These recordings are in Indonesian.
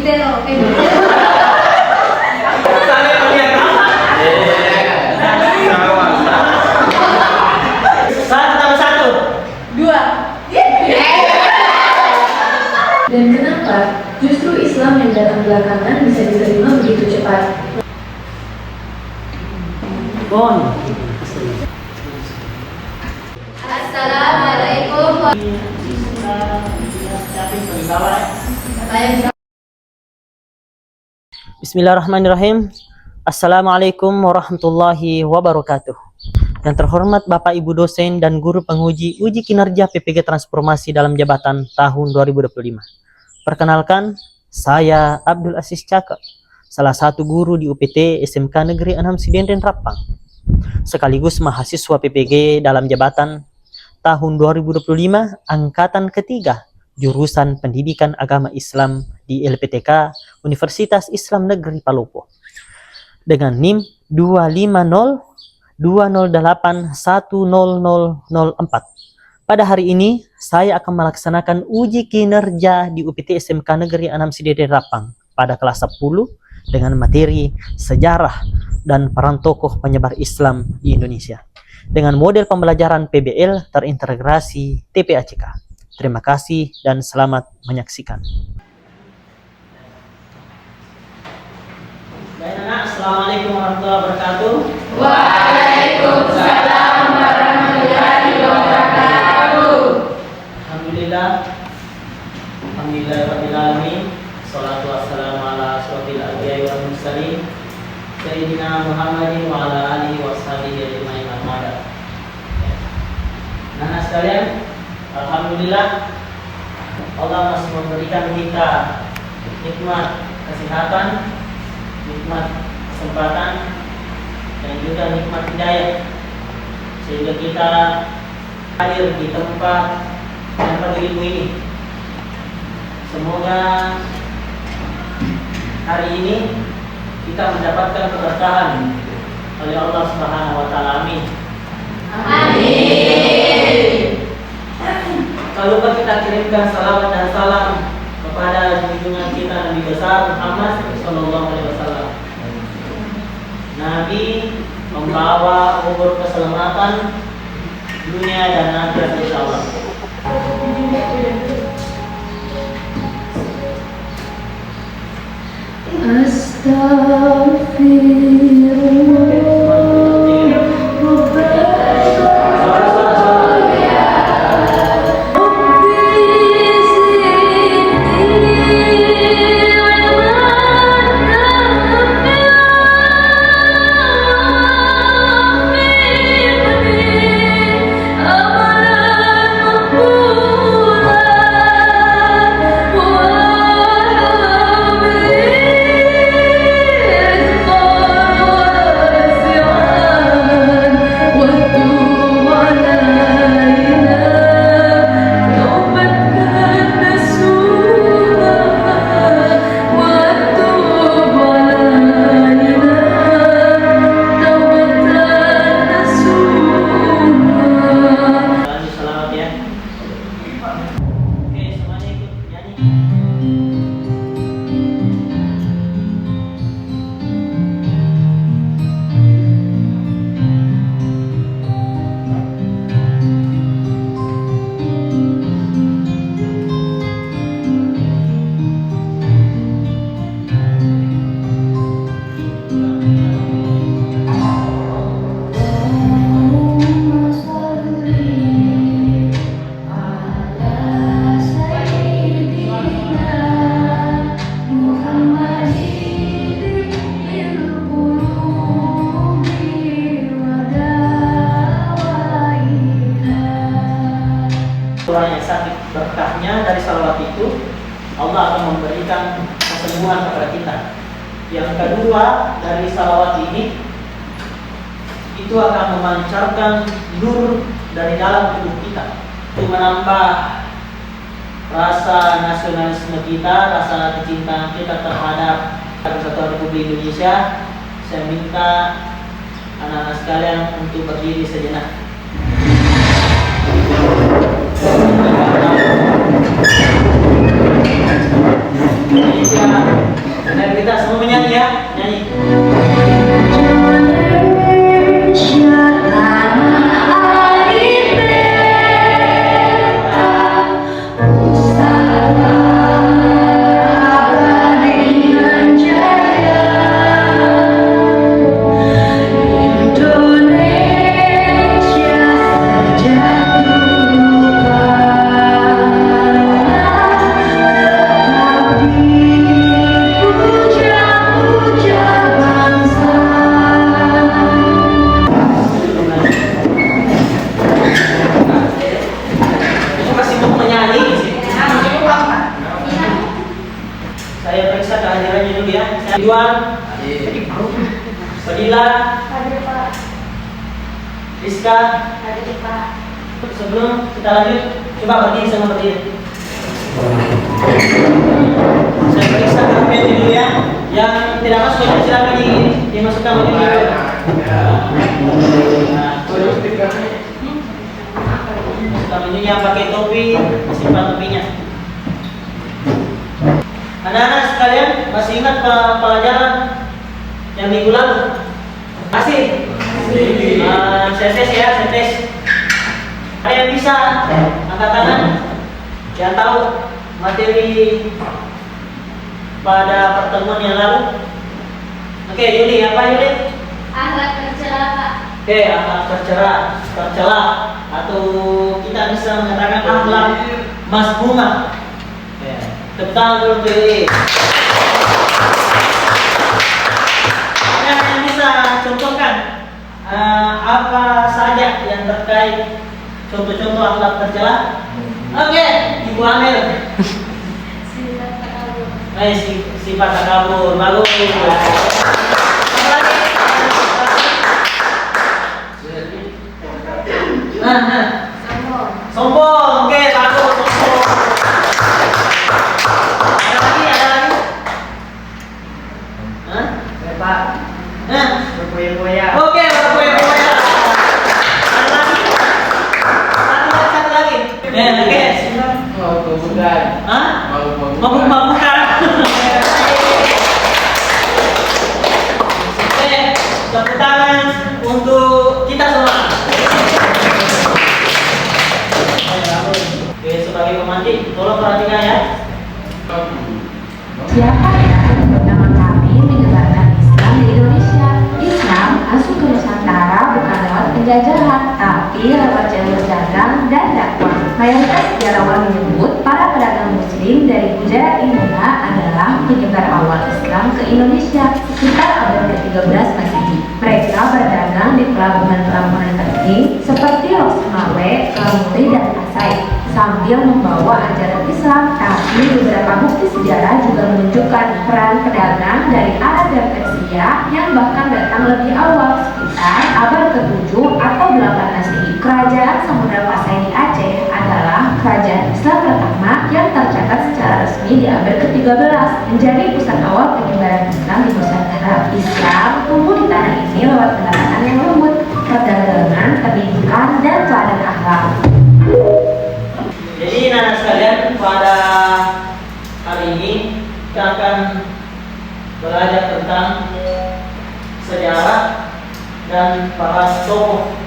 Budelo. Satu tambah satu. Dua. Dan kenapa justru Islam yang datang belakangan bisa diterima begitu cepat? Bon. Assalamualaikum. Bismillahirrahmanirrahim. Assalamualaikum warahmatullahi wabarakatuh. Yang terhormat Bapak Ibu dosen dan guru penguji uji kinerja PPG Transformasi dalam jabatan tahun 2025. Perkenalkan, saya Abdul Aziz Caka, salah satu guru di UPT SMK Negeri 6 Sidenden Rapang, sekaligus mahasiswa PPG dalam jabatan tahun 2025 angkatan ketiga jurusan Pendidikan Agama Islam di LPTK Universitas Islam Negeri Palopo dengan NIM 25020810004. Pada hari ini saya akan melaksanakan uji kinerja di UPT SMK Negeri 6 Sidenden Rapang pada kelas 10 dengan materi sejarah dan peran tokoh penyebar Islam di Indonesia dengan model pembelajaran PBL terintegrasi TPACK. Terima kasih dan selamat menyaksikan. Assalamualaikum warahmatullahi wabarakatuh. Waalaikumsalam warahmatullahi wabarakatuh. Alhamdulillahirabbil alamin. Shalatu wassalamu ala asyrofil anbiya'i wal mursalin sayyidina Muhammadin wa ala alihi washabihi ajmain amma ba'd. Nah, sekalian, alhamdulillah Allah masih memberikan kita nikmat kesehatan, nikmat kesempatan, dan juga nikmat hidayah sehingga kita hadir di tempat yang penuh ilmu ini. Semoga hari ini kita mendapatkan keberkahan oleh Allah Subhanahu wa taala. Amin. Amin. Tak lupa kita kirimkan salawat dan salam kepada junjungan kita Nabi besar Muhammad sallallahu alaihi wasallam. Nabi membawa umur keselamatan dunia dan akhirat insyaallah. Orang yang sakit berkahnya dari salawat itu Allah akan memberikan kesembuhan kepada kita. Yang kedua, dari salawat ini itu akan memancarkan nur dari dalam tubuh kita untuk menambah rasa nasionalisme kita, rasa kecintaan kita terhadap Kesatuan Republik Indonesia. Saya minta anak-anak sekalian untuk berdiri sejenak. Indonesia kehadirannya dulu ya. Ridwan, Fadila, Hadir Pak. Rizka. Hadir Pak. Sebelum kita lanjut, coba berdiri sama berdiri. Saya periksa karpet dulu ya. Yang tidak masuk silakan dimasukkan baju dulu. Masukkan bajunya, pakai topi, simpan topinya. Anak-anak sekalian, masih ingat pelajaran yang minggu lalu? Masih? Saya tes ya, saya tes. Ada yang bisa angkat tangan? Yang tahu materi pada pertemuan yang lalu? Oke, Yuli, apa Yuli? Akhlak tercela Pak. Oke, akhlak tercela atau kita bisa mengatakan akhlak masbumah. Ya, tepuk tangan dulu untuk Yuli. Ada yang bisa contohkan apa saja yang terkait contoh-contoh akhlak tercela? Oke, Ibu Amel. Sifat takabur. Sifat takabur, bagus. Apa lagi? Sombong. Sombong, oke, bagus, sombong. Ada lagi? Hah? Pak, Hah? berpoya-poya. Oke, berpoya-poya. Satu lagi. Oke. Mau kebukan. Hah? Mau Mabuk-mabukan. Oke, tepuk tangan untuk kita semua. Oke, sebagai pemantik, tolong perhatikan ya. Siapa yang bernama kami menyebarkan Islam di Indonesia? Islam masuk ke Nusantara bukan lewat penjajahan, tapi lewat jalur dagang dan dakwah. Mayoritas sejarawan menyebut para pedagang Muslim dari Gujarat India adalah penyebar awal Islam ke Indonesia sekitar abad ke-13 Masehi. Mereka berdagang di pelabuhan-pelabuhan penting seperti Losmawe, Kamuri, dan Pasai sambil membawa ajaran Islam, tapi beberapa bukti sejarah juga menunjukkan peran pedagang dari Arab dan Persia yang bahkan datang lebih awal sekitar abad ke-7 atau 8 Masehi. Kerajaan Samudra Pasai di Aceh adalah kerajaan Islam pertama yang tercatat secara resmi di abad ke-13, menjadi pusat awal penyebaran Islam di Nusantara. Islam tumbuh di tanah ini lewat pendekatan yang lembut, perdagangan, pendidikan, dan teladan akhlak. Jadi anak sekalian, pada hari ini kita akan belajar tentang sejarah dan para tokoh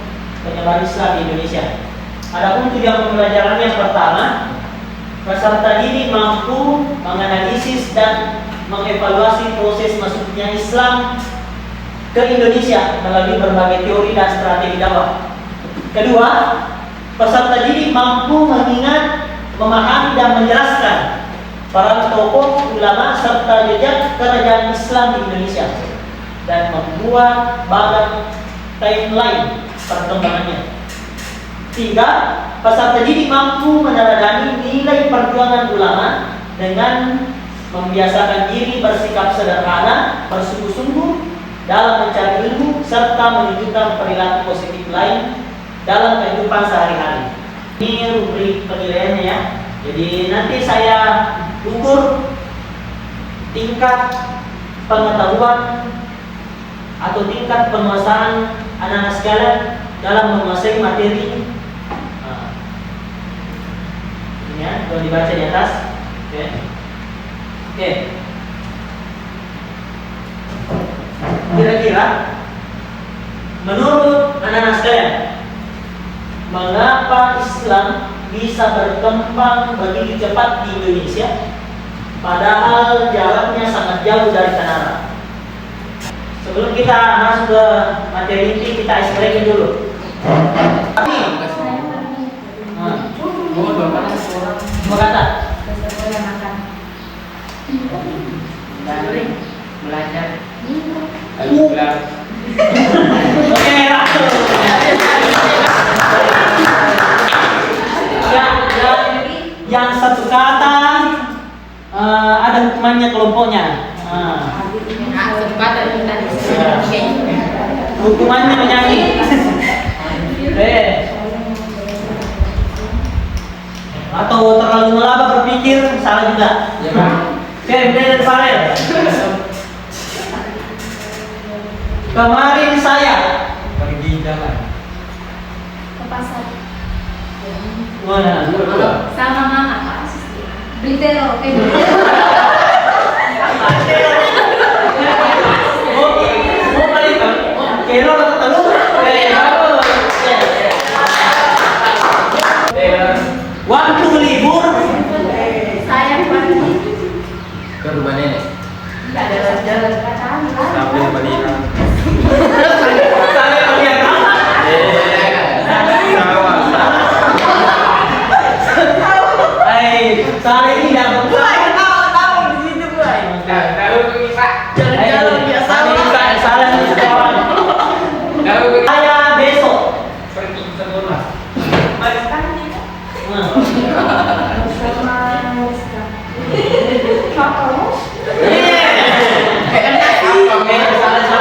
penyebar Islam di Indonesia. Adapun tujuan pembelajaran yang pertama, peserta didik mampu menganalisis dan mengevaluasi proses masuknya Islam ke Indonesia melalui berbagai teori dan strategi dakwah. Kedua, peserta didik mampu mengingat, memahami dan menjelaskan para tokoh, ulama serta jejak kerajaan Islam di Indonesia dan membuat badan timeline perkembangannya. Tiga, peserta didik mampu meneladani nilai perjuangan ulama dengan membiasakan diri bersikap sederhana, bersungguh-sungguh dalam mencari ilmu serta menunjukkan perilaku positif lain dalam kehidupan sehari-hari. Ini rubrik penilaiannya ya. Jadi nanti saya ukur tingkat pengetahuan atau tingkat penguasaan anak-anak sekalian dalam menguasai materi. Ini ya, boleh dibaca di atas. Oke. Kira-kira menurut anak-anak sekalian, mengapa Islam bisa berkembang begitu cepat di Indonesia padahal jaraknya sangat jauh dari tanah Arab? Sebelum kita masuk ke materi inti, kita ice breaking dulu. Dua kata. Belajar. Oke, yang satu kata ada hukumannya kelompoknya. Ah. Kesempatan kita di sini. Hukumannya menyanyi. Atau terlalu melaba berpikir, salah juga. Ya, Pak. Oke, dari Farel. Kemarin saya Pergi jalan. Ke pasar. mana? Sama mama. Beli telur. Oh, balik kan? Kelo atau telur? Waktu libur Saya pergi. Ke rumah nenek. Jalan-jalan ke sana. Sampai Madinah. saya melihat apa? Sawah. Saya ini tidak Tahu pergi, Pak. jalan-jalan biasa. Salah di sekolah. Tahu pergi. Saya besok. Pergi ke sekolah.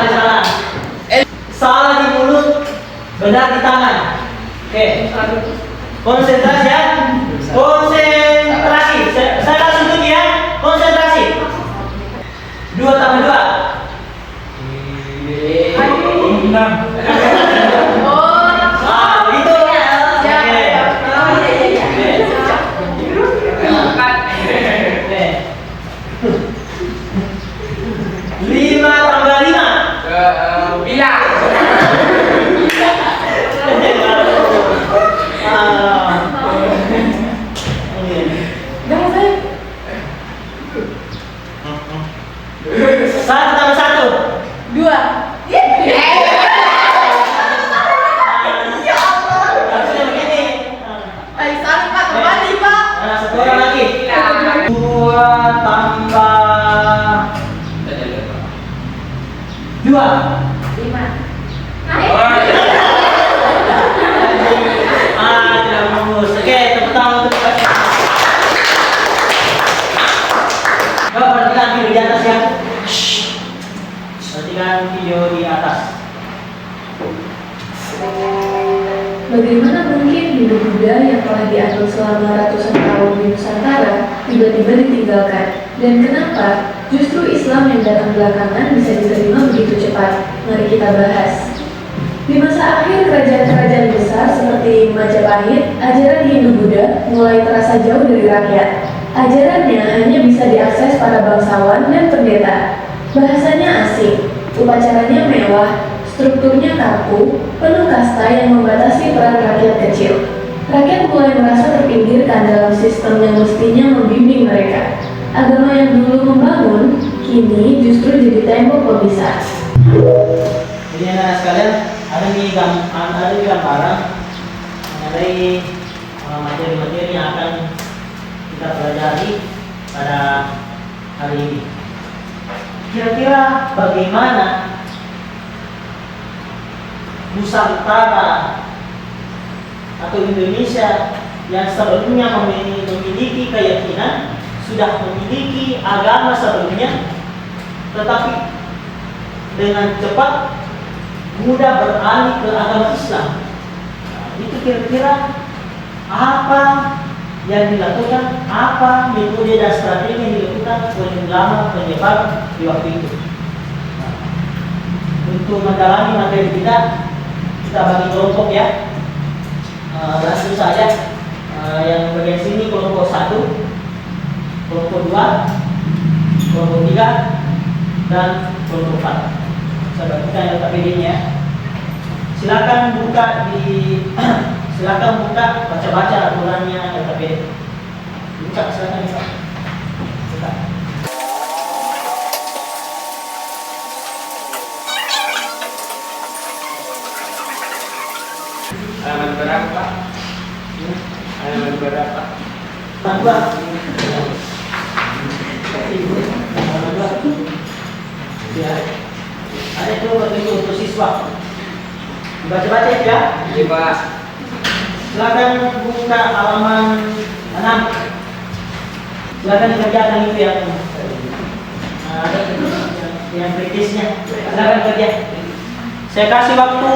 Salah. Salah di mulut, benar di tangan. Oke. Konsentrasi ya. Konsentrasi. Saya langsung tunjuk ya. Konsentrasi. 2 tambah 2. 6. Itu. Oke. 5 tambah 5. Bilang. Satu tambah satu. 2. Harusnya begini. Nah, satu orang lagi. 2 tambah 2. 5. Tidak bagus. Oke, tepuk tangan untuk Pak. Coba perhatikan video di atas ya. Perhatikan video di atas. Bagaimana mungkin Hindu Buddha yang telah dianut selama ratusan tahun di Nusantara tiba-tiba ditinggalkan? Dan kenapa justru Islam yang datang belakangan bisa diterima begitu cepat? Mari kita bahas. Di masa akhir kerajaan-kerajaan besar seperti Majapahit, ajaran Hindu Buddha mulai terasa jauh dari rakyat. Ajarannya hanya bisa diakses para bangsawan dan pendeta. Bahasanya asing, upacaranya mewah, strukturnya kaku, penuh kasta yang membatasi peran rakyat kecil. Rakyat mulai merasa terpinggirkan dalam sistem yang mestinya membimbing mereka. Agama yang dulu membangun, kini justru jadi tembok pemisah. Jadi anak-anak sekalian, ada di gambaran mengenai materi-materi yang akan kita pelajari pada hari ini. Kira-kira bagaimana Nusantara atau Indonesia yang sebelumnya memiliki keyakinan, sudah memiliki agama sebelumnya, tetapi dengan cepat mudah beralih ke agama Islam. Nah, itu kira-kira apa yang dilakukan, apa metode dan strategi yang dilakukan oleh ulama penyebar di waktu itu. Nah, untuk mendalami materi kita bagi kelompok ya. Langsung saja yang bagian sini kelompok 1, kelompok 2, kelompok 3, dan kelompok 4. Saya bagikan yang notabene-nya. Silakan buka baca-baca aturannya notabene. Buka silakan buka. Buka. Halaman berapa? Halaman berapa? Dua. Ya. Ada itu bagi untuk siswa. Baca-baca ya. Iya, Pak. Silakan buka halaman 6. Silakan dikerjakan itu ya. ada yang kritisnya. Silakan kerja. Saya kasih waktu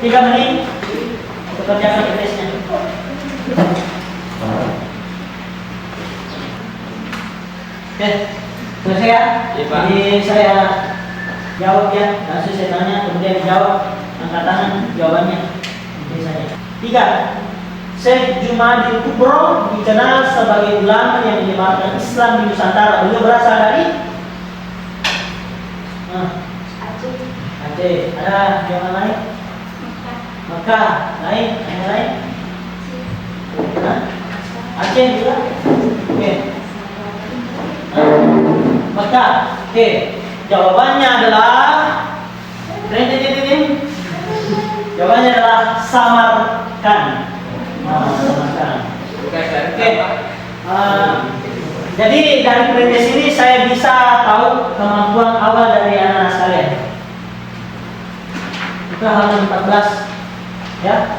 3 menit untuk kerjakan kritisnya. Oke, selesai ya? Iya, Pak. Jadi saya jawab ya, langsung saya tanya, kemudian dijawab, angkat tangan, jawabannya. Misalnya. 3. Syekh Jumadil Kubro dikenal sebagai ulama yang menyebarkan Islam di Nusantara. Beliau berasal dari Aceh. Ada yang lain? Mekah. Lain? Yang lain? Aceh juga? Oke. Mekah. Oke. Jawabannya adalah jawabannya adalah Samarkand. Samarkand. Oke. Jadi dari pretest ini saya bisa tahu kemampuan awal dari anak-anak sekalian. Itu halaman 14 ya.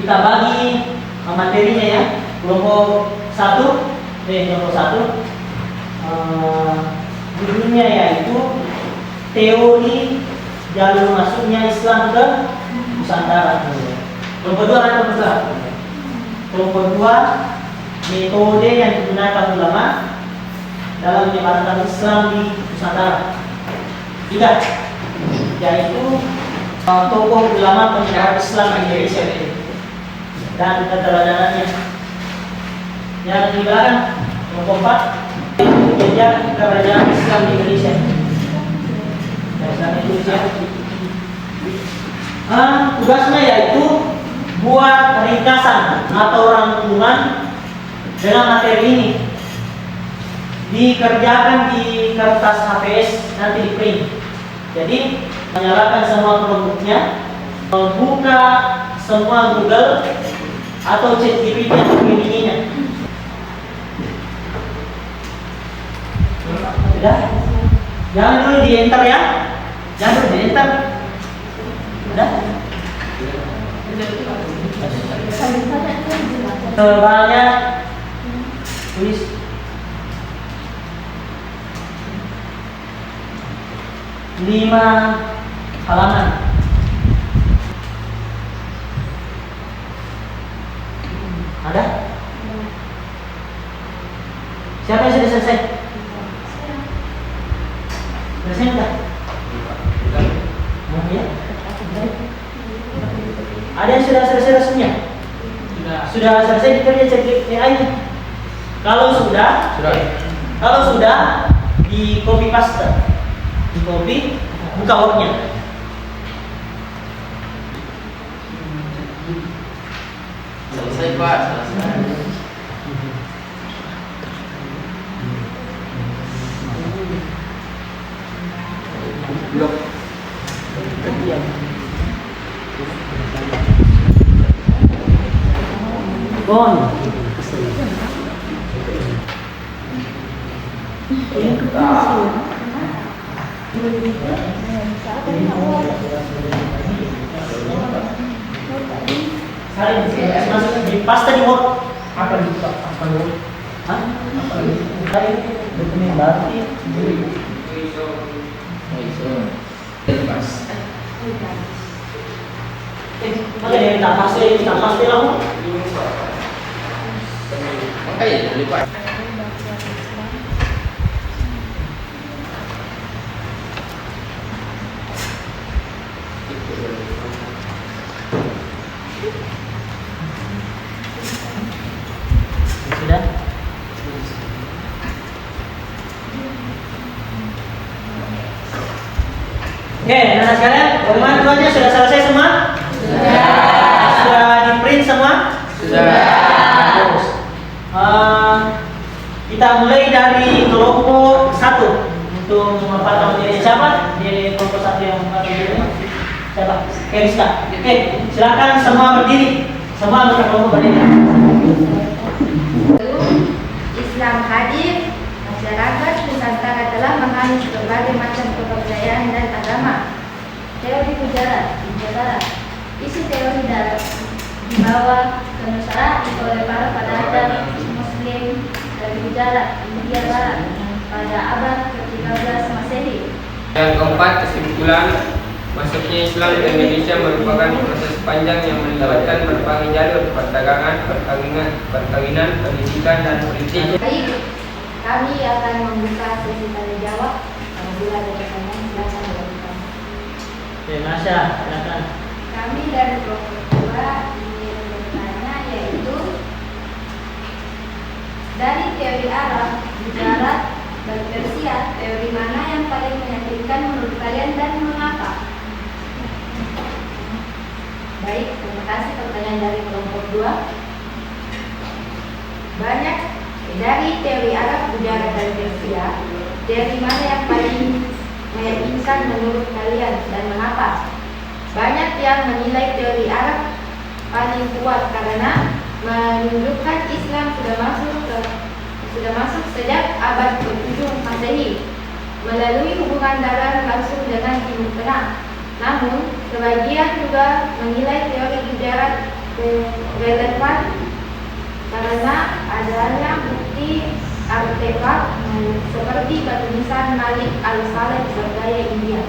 Kita bagi materinya ya. Kelompok 1. Judulnya yaitu teori jalur masuknya Islam ke Nusantara. Kelompok 2 ada kelompok 2 metode yang digunakan ulama dalam menyebarkan Islam di Nusantara. 3 yaitu tokoh ulama penyebar Islam di Indonesia dan keteladanan yang di belakang. Kelompok 4 jejak keberadaan Islam di Indonesia. Tugasnya yaitu buat ringkasan atau rangkuman dengan materi ini, dikerjakan di kertas HVS, nanti di print. Jadi menyalakan semua Chromebooknya, membuka semua Google atau ChatGPT yang begininya. Sudah? Jangan dulu di enter ya. Jangan dulu di enter. Sudah? Tebalnya tulis 5 halaman. Ada? Siapa yang sudah selesai? Selesai enggak? Ya? Ada yang sudah selesai resminya? Sudah selesai dikerja cek AI-nya. Kalau sudah, di copy paste, di copy, buka Word-nya. Selesai Pak, selesai. Blok. Bon. Masuk di paste di Word. Apa dibuka? Apa dulu? Hah? Tadi dokumen baru. Makanya dia minta paste lah. Makanya lipat. Sudah? Oke, anak sekalian, bagaimana tuanya sudah selesai semua? Sudah di print semua? Bagus. Kita mulai dari kelompok 1 untuk mempertahankan menjadi siapa? Jadi kelompok 1 yang mempertahankan siapa? Rizka. Oke, silakan semua berdiri. Semua anggota kelompok berdiri. Islam hadir, masyarakat Nusantara telah menganut berbagai macam kepercayaan dan agama. Teori Gujarat, isi teori darat dibawa ke Nusantara oleh para pedagang Muslim dari Gujarat, India Barat pada abad ke 15 Masehi. Yang keempat, kesimpulan masuknya Islam ke Indonesia merupakan proses panjang yang melibatkan berbagai jalur perdagangan, perkawinan, pendidikan, dan politik. Baik, kami akan membuka sesi tanya jawab. Apabila ada pertanyaan, silakan dilakukan. Oke, Masya, silakan. Kami dari kelompok 2 ingin bertanya, yaitu dari teori Arab, Gujarat, dan Persia, teori mana yang paling meyakinkan menurut kalian dan mengapa? Baik, terima kasih pertanyaan dari kelompok 2. Banyak dari teori Arab, Gujarat, dan Persia, teori mana yang paling meyakinkan menurut kalian dan mengapa? Banyak yang menilai teori Arab paling kuat karena menunjukkan Islam sudah masuk sejak abad ke-7 Masehi melalui hubungan darah langsung dengan Timur Tengah. Namun, sebagian juga menilai teori Gujarat relevan karena adanya bukti artefak seperti batu nisan Malik al-Saleh bergaya India.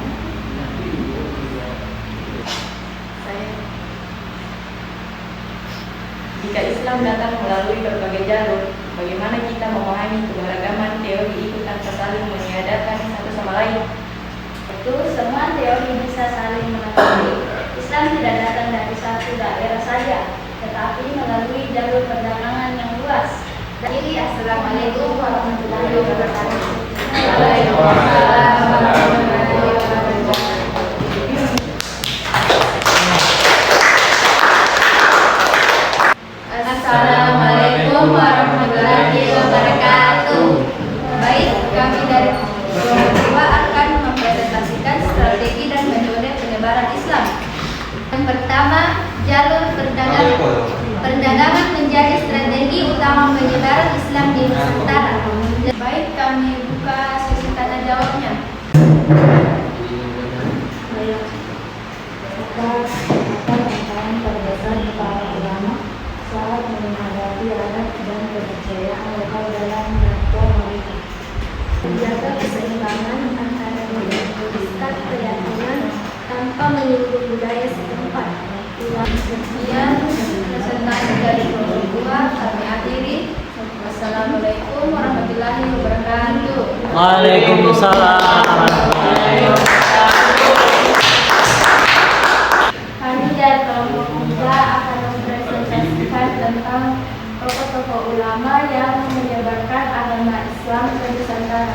Jika Islam datang melalui berbagai jalur, bagaimana kita memahami keberagaman teori itu tanpa saling meniadakan satu sama lain? Betul, semua teori bisa saling mengetahui. Islam tidak datang dari satu daerah saja, tetapi melalui jalur perdagangan yang luas. Jadi, Assalamualaikum warahmatullahi wabarakatuh. Waalaikumsalam warahmatullahi wabarakatuh. Assalamualaikum warahmatullahi wabarakatuh. Baik, kami dari kelompok 2 akan mempresentasikan strategi dan metode penyebaran Islam. Yang pertama, jalur perdagangan. Perdagangan menjadi strategi utama penyebaran Islam di Nusantara. Baik, kami buka sesi tanya jawabnya. Tentang perbedaan para ulama saat menghadapi adat dan kepercayaan lokal dalam dakwah mereka. Menjaga keseimbangan antara meneruskan keyakinan tanpa menyinggung budaya setempat. Sekian presentasi dari kelompok 2, kami akhiri. Wassalamualaikum warahmatullahi wabarakatuh. Waalaikumsalam. Kami dari kelompok 3 akan mempresentasikan tentang tokoh-tokoh ulama yang menyebarkan agama Islam ke Nusantara.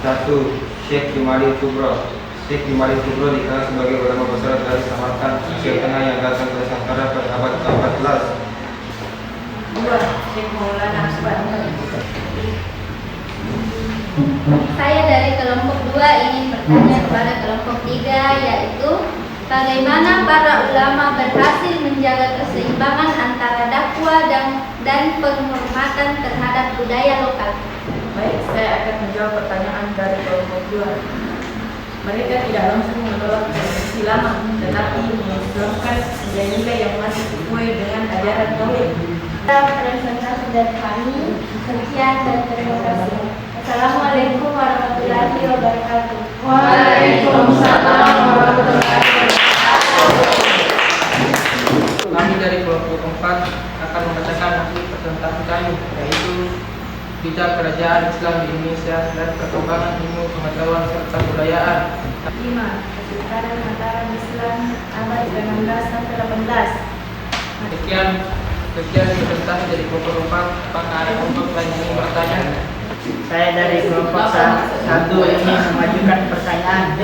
1. Syekh Jumali Kubro. Syekh Jumali Kubro dikenal sebagai ulama besar dari Samarkand, Asia Tengah yang datang ke Nusantara pada abad ke-14. 2. Syekh Maulana Aswad. Saya dari kelompok 2 ingin bertanya kepada kelompok 3, yaitu bagaimana para ulama berhasil menjaga keseimbangan antara dakwah dan penghormatan terhadap budaya lokal. Baik, saya akan menjawab pertanyaan dari kelompok 2. Mereka tidak langsung menolak tradisi lama, tetapi mengislamkan nilai-nilai yang masih sesuai dengan ajaran tauhid. Presentasi dari kami, sekian dan terima kasih. Assalamualaikum warahmatullahi wabarakatuh. Waalaikumsalam warahmatullahi wabarakatuh. Kami dari kelompok 4 akan membacakan hasil presentasi kami, yaitu Bidang Kerajaan Islam di Indonesia dan perkembangan ilmu pengetahuan serta kebudayaan. 5. Kesetaraan antara Islam abad ke-16 sampai 18. Sekian presentasi dari kelompok 4. Apakah ada kelompok lain yang ingin bertanya? Saya dari kelompok 1 ingin memajukan pertanyaan.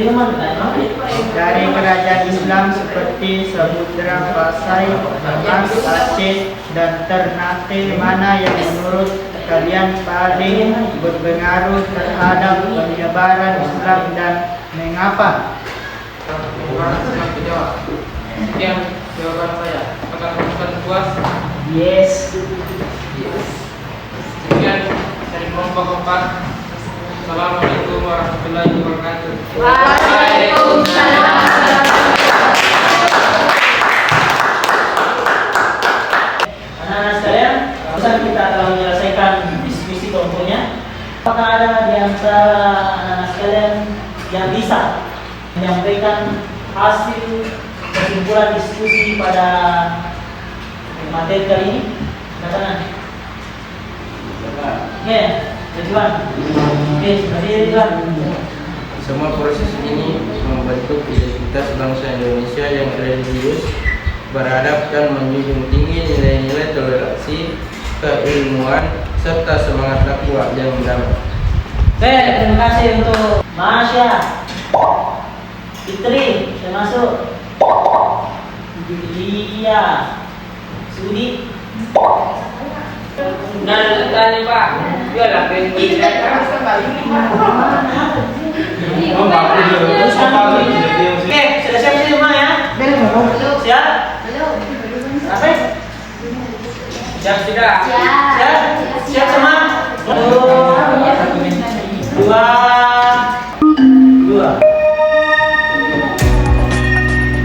Dari kerajaan Islam seperti Samudra Pasai, Demak, Aceh, dan Ternate, mana yang menurut kalian paling berpengaruh terhadap penyebaran Islam dan mengapa? Sekian jawaban saya. Apakah teman-teman puas? Yes. Sekian dari kelompok 4. Assalamualaikum warahmatullahi wabarakatuh. Waalaikumsalam. Anak-anak sekalian, barusan kita telah menyelesaikan diskusi kelompoknya. Apakah ada di antara anak-anak sekalian yang bisa menyampaikan hasil kesimpulan diskusi pada materi kali ini? Katakan. Oke, Ridwan. Oke, seperti Ridwan. Semua proses ini membentuk identitas bangsa Indonesia yang religius, beradab dan menjunjung tinggi nilai-nilai toleransi, keilmuan, serta semangat takwa yang damai. Oke, terima kasih untuk Masya, Fitri, termasuk Julia, Sudi. Dan Pak, biarlah kita Oke, sudah siap semua ya? Siap? Apa? siap sudah. Siap? Siap semua? 1, 2, 2.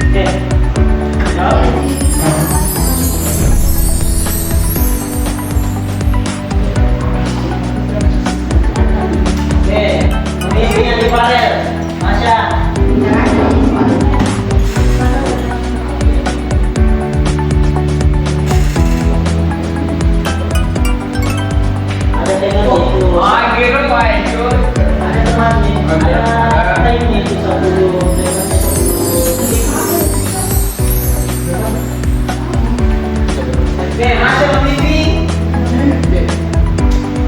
Oke. Jawab. Oke, pemimpin yang dipanel, Masya. Ada dengan itu. Kira Pak itu. Ada temannya. Ada timnya itu 10. Oke, Masya pemimpin.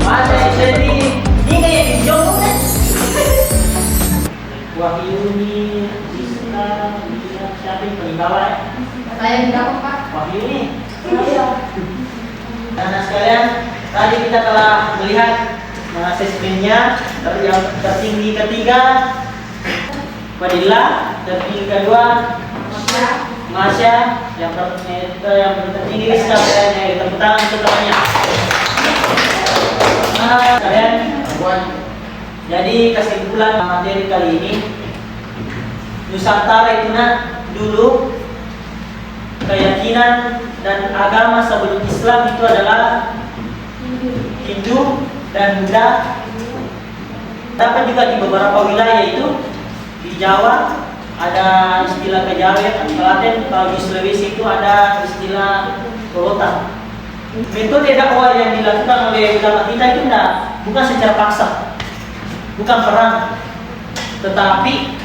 Masya jadi ini kayak hijau kan? Wahyuni, Rizka, siapa yang paling bawah ya? Saya tidak Pak. Wahyu ini. Anak sekalian, tadi kita telah melihat asesmennya. Yang tertinggi ketiga Fadilah, tertinggi kedua Masya, yang tertinggi Rizka. Tepuk tangan untuk temannya. Kalian, jadi kesimpulan materi kali ini, Nusantara itu dulu keyakinan dan agama sebelum Islam itu adalah Hindu dan Buddha. Tapi juga di beberapa wilayah itu di Jawa ada istilah Kejawen, Klaten, kalau di Sulawesi itu ada istilah Korotan. Metode dakwah yang dilakukan oleh ulama kita itu bukan secara paksa, bukan perang, tetapi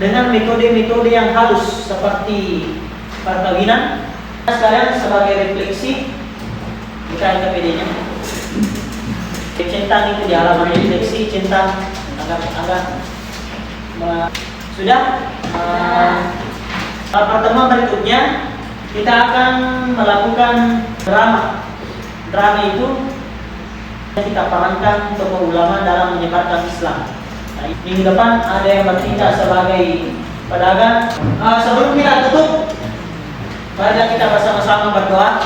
dengan metode-metode yang halus seperti perkawinan. Sekalian sebagai refleksi, bukan KPD-nya. Centang itu di halaman refleksi, centang agak sudah. Pertemuan berikutnya kita akan melakukan drama. Drama itu kita perankan tokoh ulama dalam menyebarkan Islam. Nah, minggu depan ada yang bertindak sebagai pedagang. Sebelum kita tutup, mari kita bersama-sama berdoa.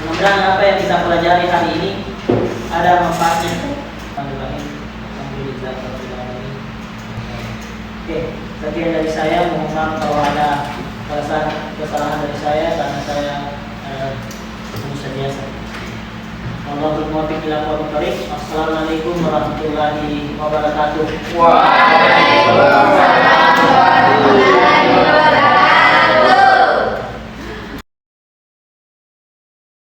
Mudah-mudahan apa yang kita pelajari hari ini ada manfaatnya. Oke, sekian dari saya. Mohon maaf kalau ada kesalahan dari saya karena saya manusia biasa. Wallahul muwaffiq ila aqwamit thoriq. Assalamualaikum warahmatullahi wabarakatuh. Waalaikumsalam warahmatullahi wabarakatuh.